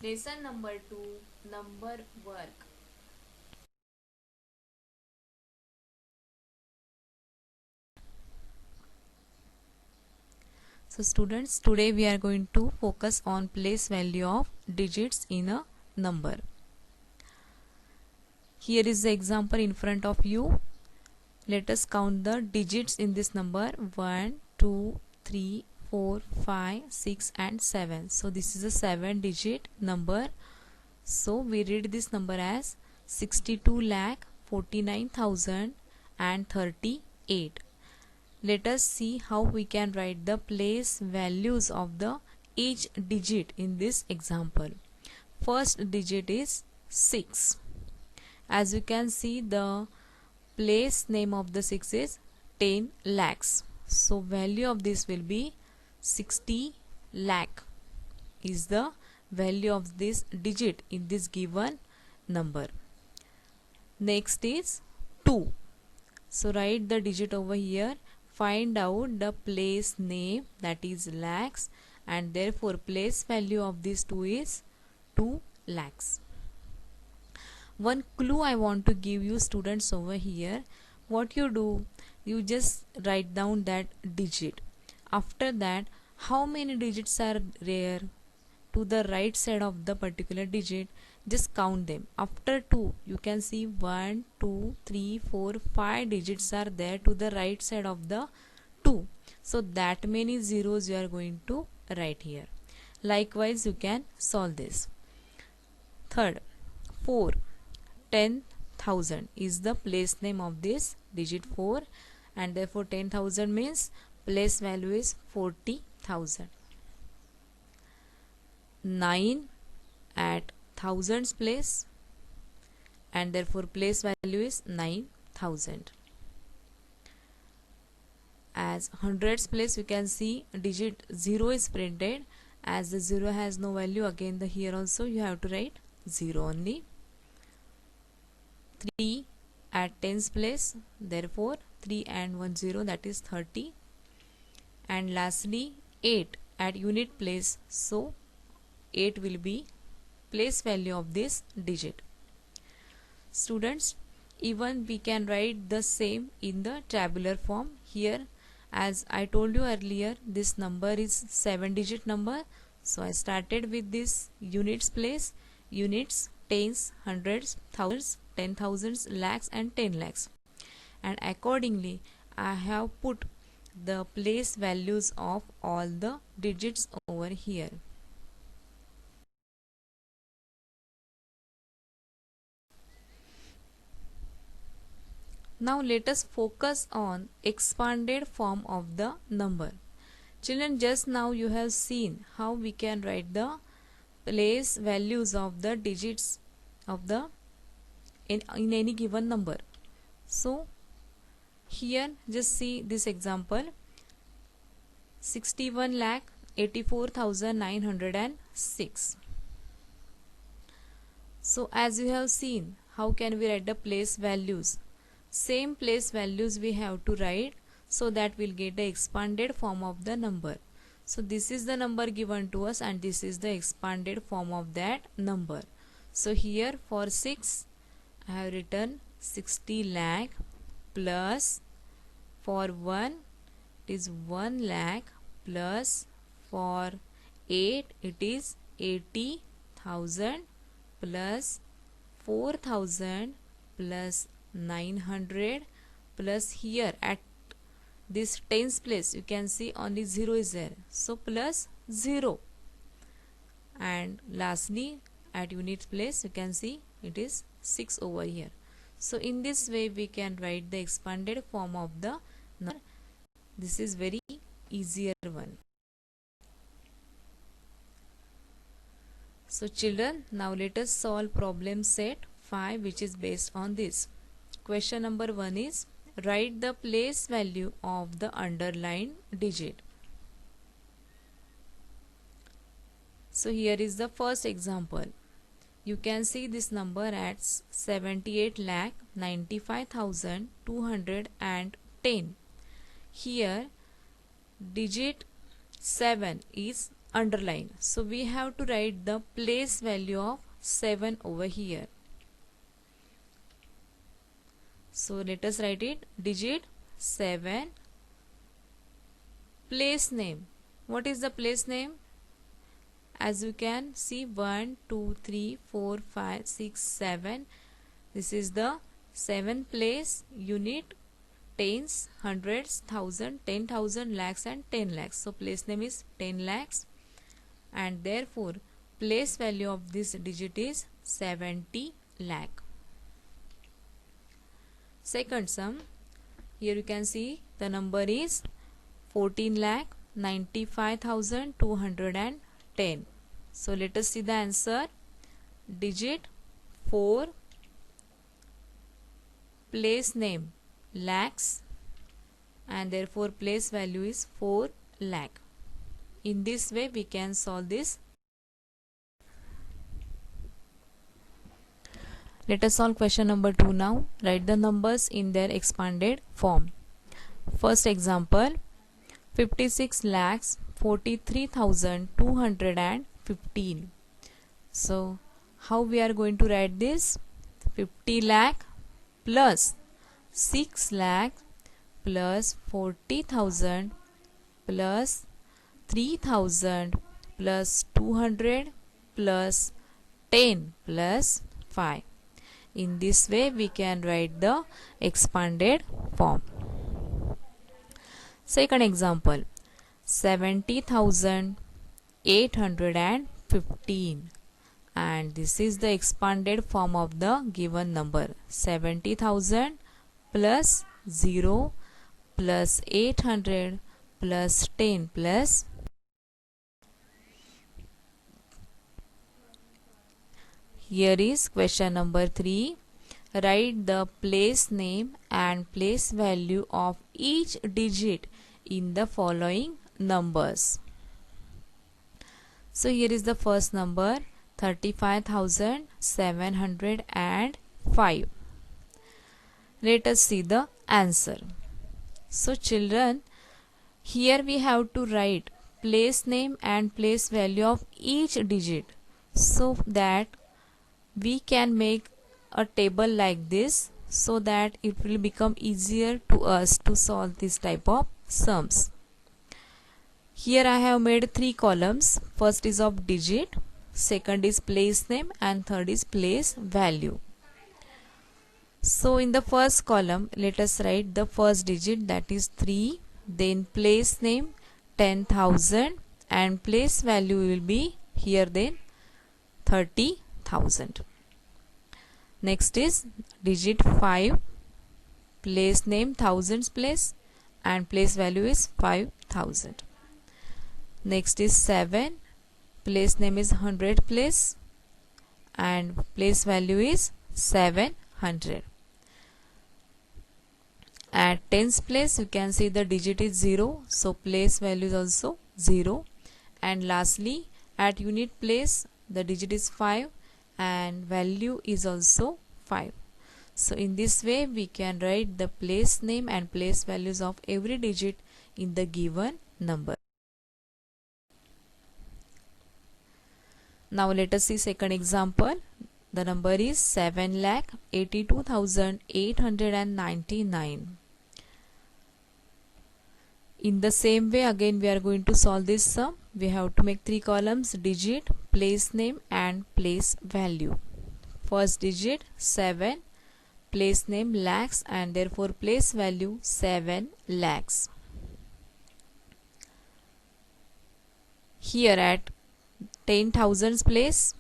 Lesson number 2, number work. So students, today we are going to focus on place value of digits in a number. Here is the example in front of you. Let us count the digits in this number: 1, 2, 3, 4, 5, 6 and 7. So this is a 7-digit number. So we read this number as 62,49,038. Let us see how we can write the place values of the each digit in this example. First digit is 6. As you can see, the place name of the 6 is 10 lakhs. So value of this will be 60 lakh is the value of this digit in this given number. Next is 2. So write the digit over here. Find out the place name, that is lakhs, and therefore place value of this 2 is 2 lakhs. One clue I want to give you students over here. What you do, you just write down that digit. After that, how many digits are there to the right side of the particular digit, just count them. After 2, you can see 1, 2, 3, 4, 5 digits are there to the right side of the 2. So that many zeros you are going to write here. Likewise, you can solve this. Third, 4, 10,000 is the place name of this digit 4, and therefore 10,000 means place value is 40,000. 9 at thousands place, and therefore place value is 9,000. As hundreds place, you can see digit 0 is printed. As the 0 has no value, again the here also you have to write 0 only. 3 at tens place, therefore 3 and 1 0, that is 30. And lastly 8 at unit place, so 8 will be place value of this digit. Students, even we can write the same in the tabular form. Here, as I told you earlier, this number is 7-digit number. So I started with this units place, units, tens, hundreds, thousands, 10,000s, lakhs and 10 lakhs. And accordingly, I have put the place values of all the digits over here. Now let us focus on expanded form of the number. Children, just now you have seen how we can write the place values of the digits of the in any given number. So here just see this example: 61,84,906. So as you have seen, how can we write the place values? Same place values we have to write, so that we'll get the expanded form of the number. So this is the number given to us, and this is the expanded form of that number. So here for 6, I have written 60 lakh plus, for 1 it is 1 lakh plus, for 8 it is 80,000 plus 4,000 plus 900 plus, here at this tens place you can see only 0 is there, so plus 0. And lastly at unit place you can see it is 6 over here. So in this way we can write the expanded form of the number. This is very easier one. So children, now let us solve problem set 5, which is based on this. Question number 1 is, write the place value of the underlined digit. So here is the first example. You can see this number at 78,95,210. Here digit 7 is underline. So we have to write the place value of 7 over here. So let us write it. Digit 7. Place name. What is the place name? As you can see, 1, 2, 3, 4, 5, 6, 7. This is the 7 place, unit, tens, hundreds, thousand, 10,000, lakhs and 10 lakhs. So place name is 10 lakhs, and therefore place value of this digit is 70 lakh. Second sum, here you can see the number is 14 lakh 95,210. So let us see the answer. Digit 4, place name lakhs, and therefore place value is 4 lakh. In this way we can solve this. Let us solve question number 2 now. Write the numbers in their expanded form. First example, 56 lakhs 43,215. So how we are going to write this? 50 lakh plus 6 lakh plus 40,000 plus 3,000 plus 200 plus 10 plus 5. In this way we can write the expanded form. Second example, 70,815, and this is the expanded form of the given number. 70,000 plus 0 plus 800 plus 10 plus. Here is question number 3. Write the place name and place value of each digit in the following numbers. So here is the first number, 35,705. Let us see the answer. So children, here we have to write place name and place value of each digit, so that we can make a table like this, so that it will become easier to us to solve this type of sums. Here I have made 3 columns. First is of digit, second is place name, and third is place value. So in the first column, let us write the first digit, that is 3, then place name 10,000, and place value will be here then 30,000. Next is digit 5, place name thousands place, and place value is 5,000. Next is 7, place name is 100 place, and place value is 700. At tens place you can see the digit is 0, so place value is also 0. And lastly, at unit place the digit is 5 and value is also 5. So in this way we can write the place name and place values of every digit in the given number. Now let us see second example. The number is 7,82,899. In the same way again we are going to solve this sum. We have to make 3 columns, digit, place name and place value. First digit 7, place name lakhs, and therefore place value 7 lakhs. Here at 10,000s place,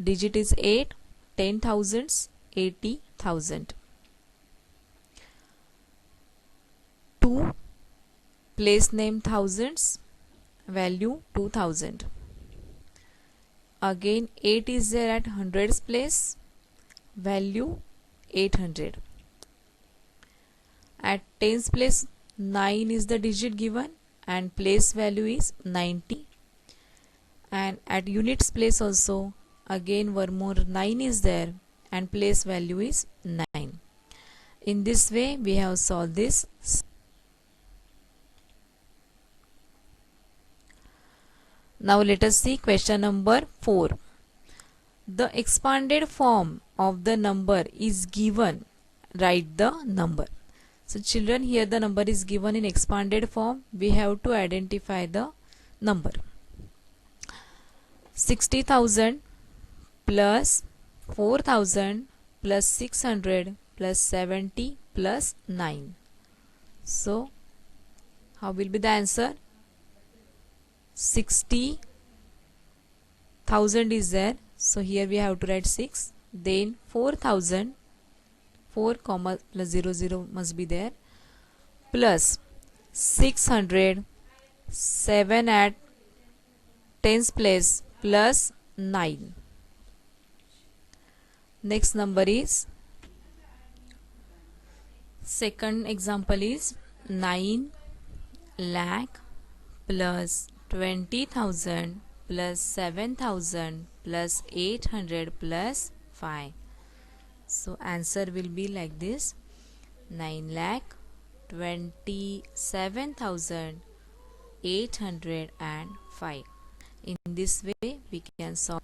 digit is 8, 10,000s 80,000. 2, place name thousands, value 2,000. Again 8 is there at hundreds place, value 800. At tens place 9 is the digit given and place value is 90. And at units place also again one more 9 is there and place value is 9. In this way we have solved this. Now let us see question number 4. The expanded form of the number is given. Write the number. So children, here the number is given in expanded form. We have to identify the number. 60,000 plus 4,000 plus 600 plus 70 plus 9. So how will be the answer? 60,000 is there. So here we have to write 6. Then 4,000, 4 comma plus 0 0 must be there, plus 600, 7 at tens place plus 9. Next number is, second example is 9 lakh plus 20,000 plus 7,000 plus 800 plus 5. So answer will be like this: 9 lakh 27,805. In this way we can solve